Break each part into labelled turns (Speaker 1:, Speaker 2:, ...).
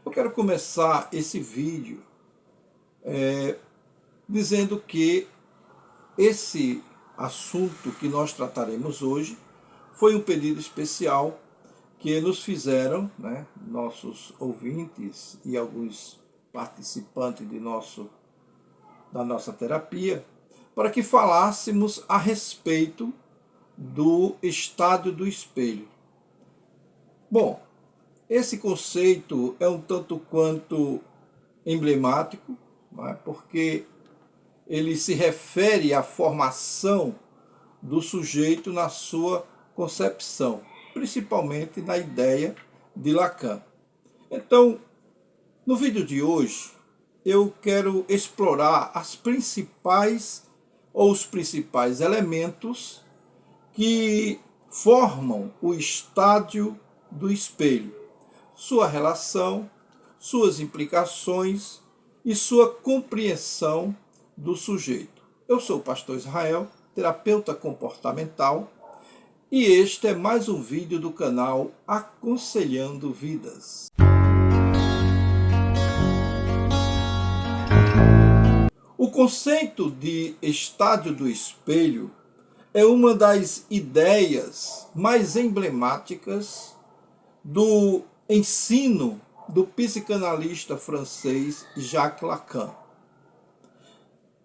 Speaker 1: Eu quero começar esse vídeo dizendo que esse assunto que nós trataremos hoje foi um pedido especial que nos fizeram, nossos ouvintes e alguns participantes da nossa terapia, para que falássemos a respeito do estádio do espelho. Bom, esse conceito é um tanto quanto emblemático, porque ele se refere à formação do sujeito na sua concepção, principalmente na ideia de Lacan. Então, no vídeo de hoje, eu quero explorar os principais elementos que formam o estádio do espelho, sua relação, suas implicações e sua compreensão do sujeito. Eu sou o pastor Israel, terapeuta comportamental, e este é mais um vídeo do canal Aconselhando Vidas. O conceito de estádio do espelho é uma das ideias mais emblemáticas do ensino do psicanalista francês Jacques Lacan.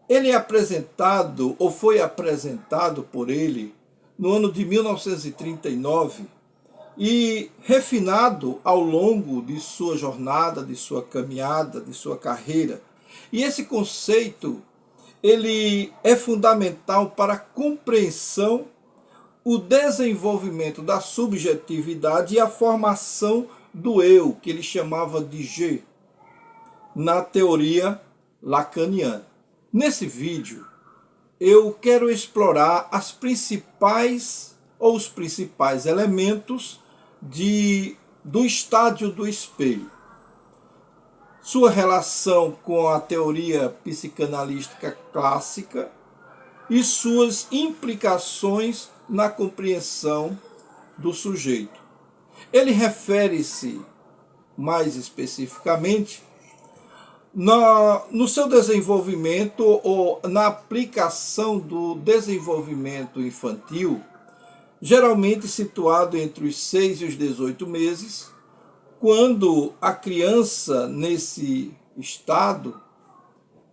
Speaker 1: Ele é apresentado, ou foi apresentado por ele, no ano de 1939 e refinado ao longo de sua jornada, de sua caminhada, de sua carreira. E esse conceito, ele é fundamental para a compreensão, o desenvolvimento da subjetividade e a formação do eu, que ele chamava de je, na teoria lacaniana. Nesse vídeo, eu quero explorar os principais elementos do estádio do espelho. Sua relação com a teoria psicanalística clássica e suas implicações na compreensão do sujeito. Ele refere-se, mais especificamente, no seu desenvolvimento ou na aplicação do desenvolvimento infantil, geralmente situado entre os 6 e os 18 meses, quando a criança, nesse estado,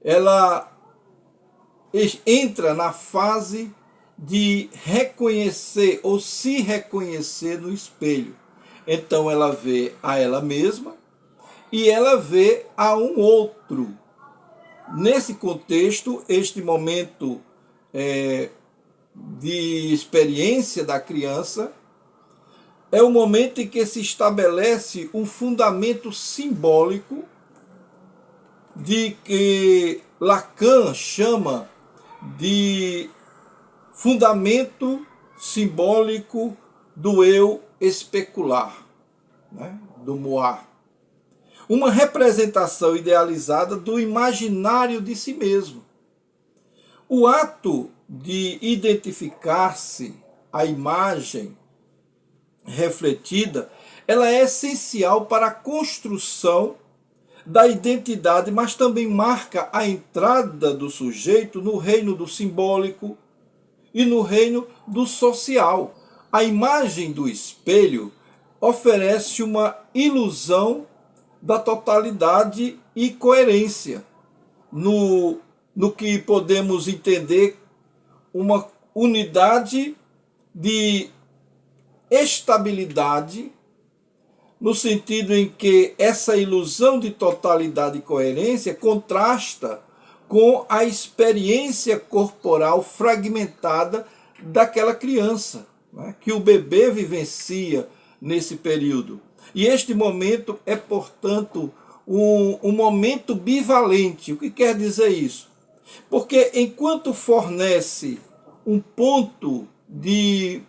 Speaker 1: ela entra na fase de reconhecer ou se reconhecer no espelho. Então ela vê a ela mesma e ela vê a um outro. Nesse contexto, este momento de experiência da criança é o momento em que se estabelece um fundamento simbólico de que Lacan chama de fundamento simbólico do eu especular, do moi. Uma representação idealizada do imaginário de si mesmo. O ato de identificar-se à imagem refletida, ela é essencial para a construção da identidade, mas também marca a entrada do sujeito no reino do simbólico e no reino do social. A imagem do espelho oferece uma ilusão da totalidade e coerência, no que podemos entender uma unidade de estabilidade, no sentido em que essa ilusão de totalidade e coerência contrasta com a experiência corporal fragmentada daquela criança, que o bebê vivencia nesse período. E este momento é, portanto, um momento bivalente. O que quer dizer isso? Porque enquanto fornece um ponto de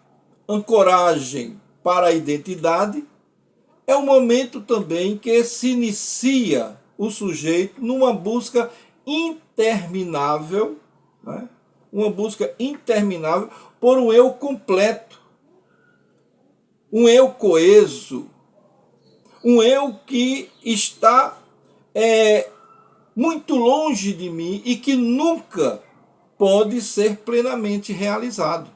Speaker 1: ancoragem para a identidade, é um momento também que se inicia o sujeito numa busca interminável, uma busca interminável por um eu completo, um eu coeso, um eu que está muito longe de mim e que nunca pode ser plenamente realizado.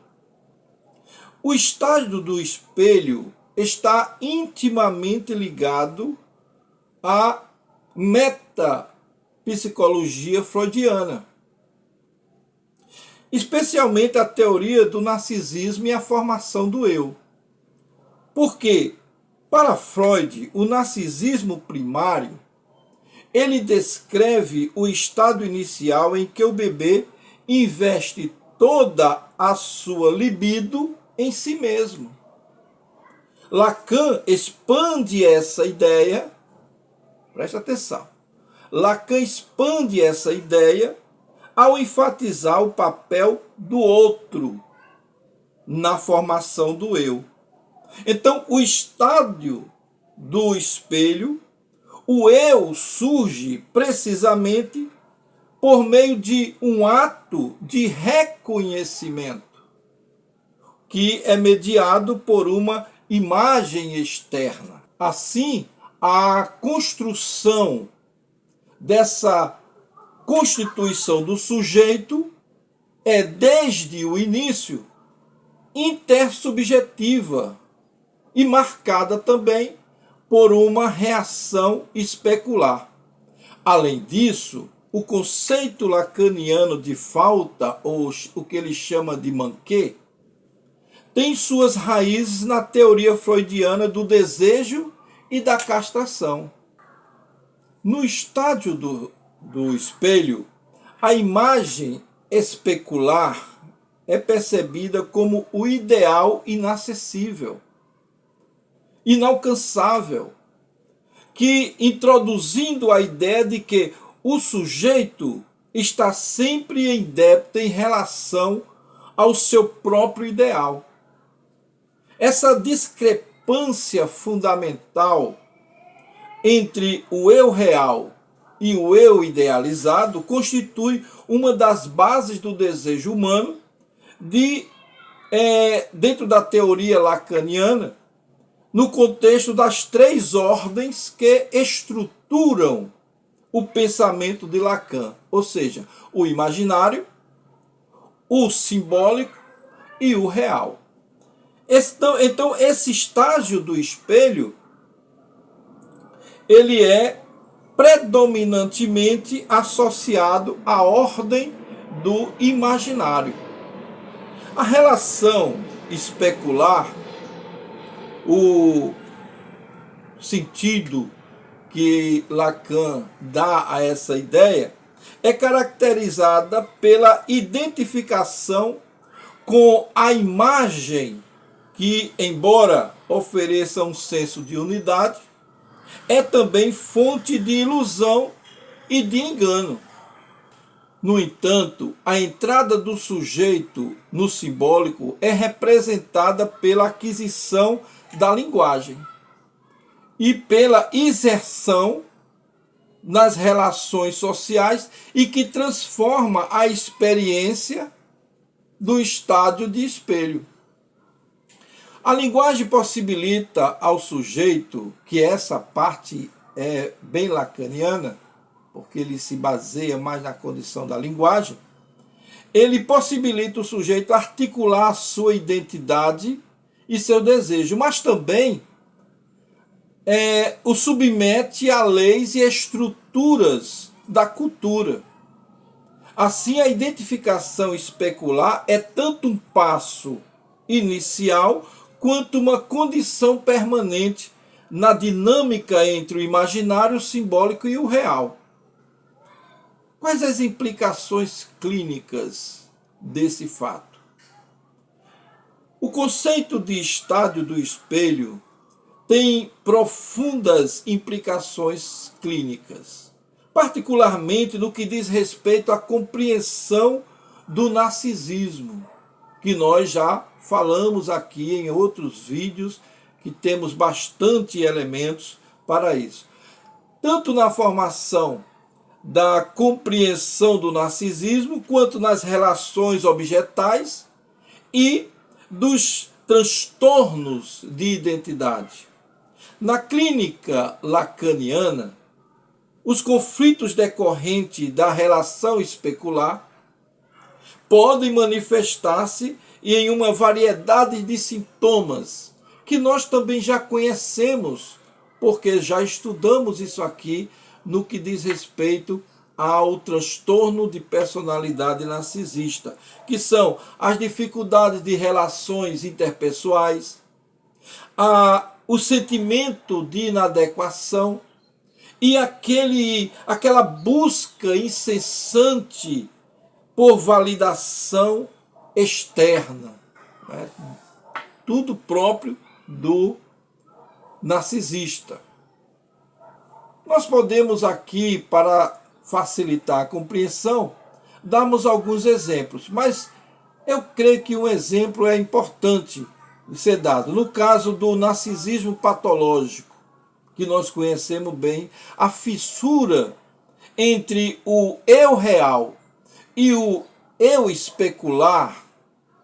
Speaker 1: O estágio do espelho está intimamente ligado à metapsicologia freudiana, especialmente a teoria do narcisismo e a formação do eu. Porque, para Freud, o narcisismo primário, ele descreve o estado inicial em que o bebê investe toda a sua libido em si mesmo. Lacan expande essa ideia, presta atenção, Lacan expande essa ideia ao enfatizar o papel do outro na formação do eu. Então, o estádio do espelho, o eu surge precisamente por meio de um ato de reconhecimento, que é mediado por uma imagem externa. Assim, a construção dessa constituição do sujeito é, desde o início, intersubjetiva e marcada também por uma reação especular. Além disso, o conceito lacaniano de falta, ou o que ele chama de manqué, tem suas raízes na teoria freudiana do desejo e da castração. No estádio do espelho, a imagem especular é percebida como o ideal inacessível, inalcançável, que introduzindo a ideia de que o sujeito está sempre em débito em relação ao seu próprio ideal. Essa discrepância fundamental entre o eu real e o eu idealizado constitui uma das bases do desejo humano dentro da teoria lacaniana, no contexto das três ordens que estruturam o pensamento de Lacan, ou seja, o imaginário, o simbólico e o real. Então, esse estágio do espelho, ele é predominantemente associado à ordem do imaginário. A relação especular, o sentido que Lacan dá a essa ideia, é caracterizada pela identificação com a imagem que, embora ofereça um senso de unidade, é também fonte de ilusão e de engano. No entanto, a entrada do sujeito no simbólico é representada pela aquisição da linguagem e pela inserção nas relações sociais e que transforma a experiência do estádio de espelho. A linguagem possibilita ao sujeito, que essa parte é bem lacaniana, porque ele se baseia mais na condição da linguagem, ele possibilita o sujeito articular a sua identidade e seu desejo, mas também o submete a leis e estruturas da cultura. Assim, a identificação especular é tanto um passo inicial quanto uma condição permanente na dinâmica entre o imaginário, o simbólico e o real. Quais as implicações clínicas desse fato? O conceito de estádio do espelho tem profundas implicações clínicas, particularmente no que diz respeito à compreensão do narcisismo, que nós já falamos aqui em outros vídeos, que temos bastante elementos para isso. Tanto na formação da compreensão do narcisismo, quanto nas relações objetais e dos transtornos de identidade. Na clínica lacaniana, os conflitos decorrentes da relação especular podem manifestar-se em uma variedade de sintomas que nós também já conhecemos, porque já estudamos isso aqui no que diz respeito ao transtorno de personalidade narcisista, que são as dificuldades de relações interpessoais, o sentimento de inadequação e aquela busca incessante por validação externa, né? Tudo próprio do narcisista. Nós podemos aqui, para facilitar a compreensão, darmos alguns exemplos, mas eu creio que um exemplo é importante de ser dado. No caso do narcisismo patológico, que nós conhecemos bem, a fissura entre o eu real e o eu especular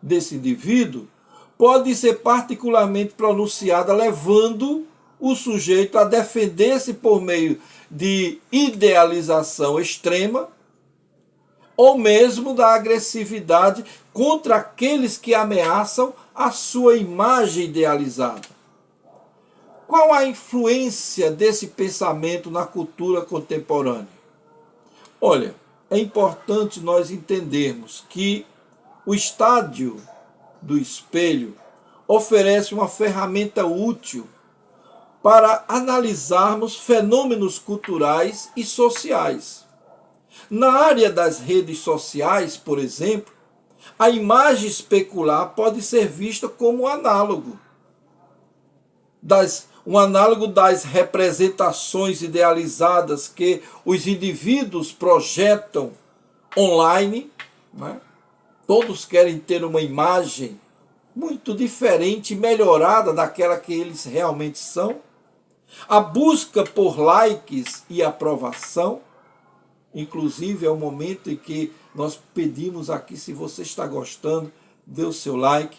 Speaker 1: desse indivíduo pode ser particularmente pronunciada, levando o sujeito a defender-se por meio de idealização extrema ou mesmo da agressividade contra aqueles que ameaçam a sua imagem idealizada. Qual a influência desse pensamento na cultura contemporânea? Olha, é importante nós entendermos que o estádio do espelho oferece uma ferramenta útil para analisarmos fenômenos culturais e sociais. Na área das redes sociais, por exemplo, a imagem especular pode ser vista como um análogo das representações idealizadas que os indivíduos projetam online, né? Todos querem ter uma imagem muito diferente e melhorada daquela que eles realmente são. A busca por likes e aprovação, inclusive é o momento em que nós pedimos aqui, se você está gostando, dê o seu like,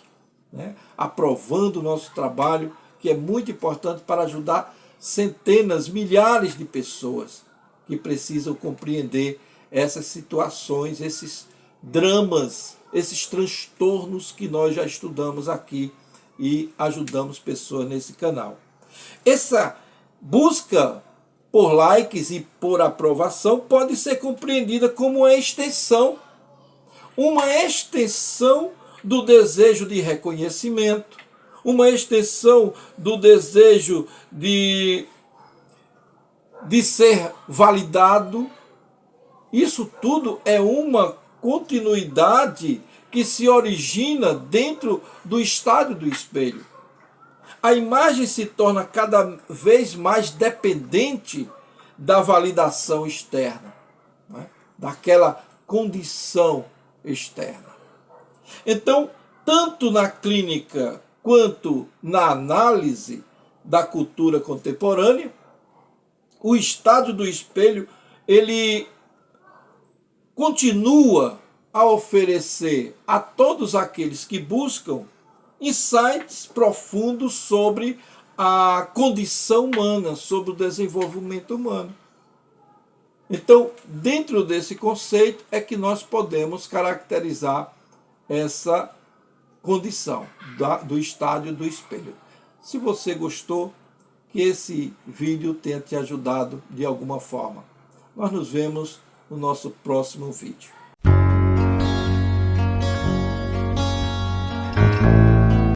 Speaker 1: né? Aprovando o nosso trabalho, que é muito importante para ajudar centenas, milhares de pessoas que precisam compreender essas situações, esses dramas, esses transtornos que nós já estudamos aqui e ajudamos pessoas nesse canal. Essa busca por likes e por aprovação pode ser compreendida como uma extensão do desejo de reconhecimento, uma extensão do desejo de ser validado. Isso tudo é uma continuidade que se origina dentro do estádio do espelho. A imagem se torna cada vez mais dependente da validação externa, né? Daquela condição externa. Então, tanto na clínica quanto na análise da cultura contemporânea, o estádio do espelho, ele continua a oferecer a todos aqueles que buscam insights profundos sobre a condição humana, sobre o desenvolvimento humano. Então, dentro desse conceito é que nós podemos caracterizar essa condição do estádio do espelho. Se você gostou, que esse vídeo tenha te ajudado de alguma forma. Nós nos vemos no nosso próximo vídeo.